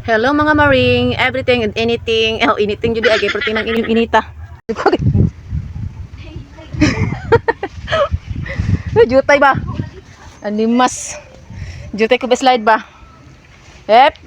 Hello mga maring, everything and anything. Oh, anything jud ay protein ng inyong inita. Jutay ba? Animas. Jutay ko ba slide ba? Ep.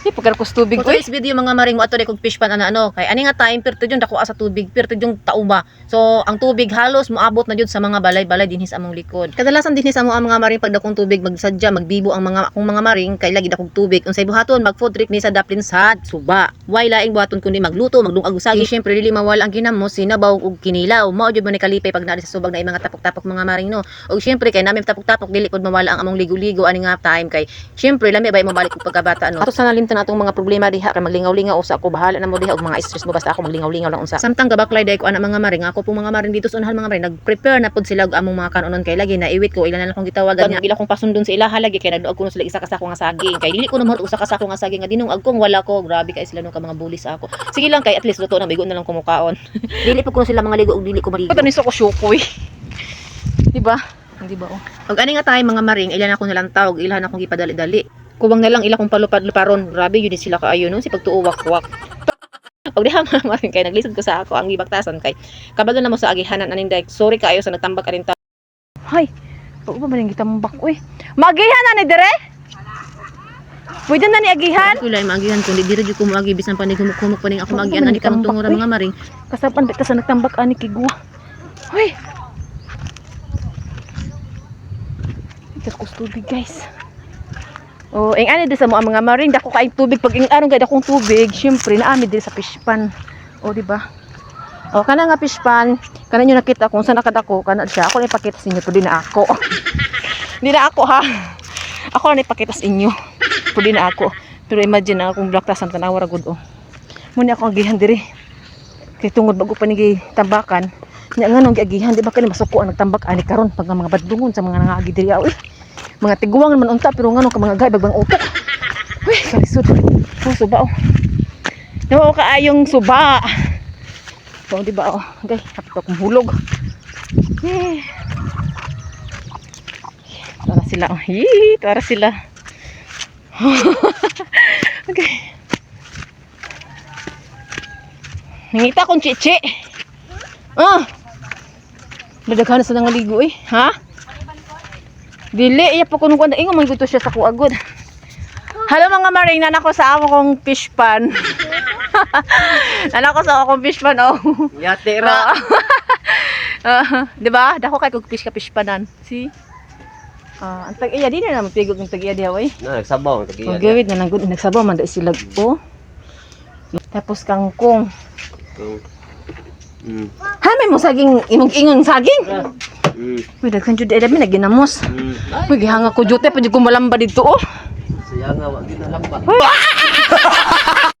Pagkar ko tubig. For today's video mga maring, ato day kog fish pan ano kay ani nga time perto jud dako sa tubig, perto jud tauba. So ang tubig halos moabot na jud sa mga balay-balay dinhi sa among likod. Kadalasan dinhi sa among mga maring pag dakong tubig magsadya magbibo ang mga akong mga maring kay lagi dakong tubig. Unsay buhaton mag food trip ni sa Daplin sa Suba. Way laing buhaton kundi magluto, magdungag usagi. Syempre dili mawala ang ginamos, sinabaw ug kinilaw. Mao jud man ni kalipay pag naari sa subag na mga tapok-tapok mga maring no. Ug syempre kay namin tapok-tapok dili pod mawala ang among ligo-ligo ani nga time kay syempre lami bay mabalik og pagkabata no. Ato sa nalimtan atong mga problema diha kay maglingaw-lingaw usa ako bahala na mo diha og mga stress mo basta ako maglingaw-lingaw lang unsa. Samtang gabaklay day ko ana mga maring ako po mga maring dito sa unahan mga maring nag-prepare na pod sila og among mga kanunon kay lagi na iwit ko ilan na lang akong gitawagan niya ila kong pasundon sa ilaha lagi kay naduog ko sila isa ka sa ako nga saging kay dili ko na usa ka sa ako nga saging nga dinungag kong wala ko grabe kay sila no ka mga bulis ako. Sige lang kay at least luto na bigo na lang kumukaon. Dili pa ko sila mga ligo og dili ko maligo. Patanis ako syukoy. Diba? Di ba oh. Pag ani nga tayo mga maring ilan ako nalang tawag ilan akong gipadali-dali. Kubang na lang ila kong palupad-luparon. Grabe yun sila kaayo no si pagtuuwak-wak. Pag diha mga maring kay naglisod ko sa ako ang gibaktasan kay kabalo na mo sa agihanan aning day. Sorry kaayo sa nagtambak arin ta. Hay. Pag ba man gitambak oy. Magihan na ni dire? Pwede na ni agihan? Wala yung magihan kundi dira jud ko mo agi bisan pa ni humuk-humuk pa ning ako magihan ani karong tungura mga maring. Kasapan ka sa nagtambak ani kigwa. Hoy. Ito ko tubig guys. Oh, ing ani di sa mo ang mga maring dako kaing tubig pag ing aron kay dakong tubig, syempre naami diri sa fish pan. Oh, di ba? Oh, kana nga fish pan, kana nyo nakita kung saan nakadako, kana siya. Ako na ipakita sa inyo, pwede na ako. Hindi na ako ha. Ako na ipakita sa inyo. Pwede na ako. Pero imagine na akong black tasan tanawa ra gud oh. Muna ako agihan diri. Kay tungod bago pa ni tambakan. Nya nganong giagihan di ba kani masuko ang nagtambak ani karon pag mga badlungon sa mga nangaagi diri oy. Mga tiguang naman unta pero ngano ka mga gay bagbang utok. Uy, kalisod. Oh, suba oh. Nawa ka ayong suba. So, di ba oh, gay, kapit akong hulog. Eh. Tara sila oh. Tara sila. Okay. Nangita akong chichi. Ah. Nadaghan sa nangaligo eh, ha? Dili, iya pa kuno kuanda ingon man gito siya sa kuagod. Hello mga maring, nanako sa amo kong fish pan. Nanako sa akong fish pan oh. Yate ra. Di ba? Dako kay kog fish ka fish panan. Si. Ang tag iya di na mapigog ng tag iya diha oy. Na nagsabaw tag iya. Gawid na nagud nagsabaw man da sila oh. Tapos kangkong. Ha may mo saging imong ingon saging. Uy, daghan jud edami na ginamos. Uy, gihanga ko jute pa jud ko malamba dito oh. Sayang nga wa ginalamba.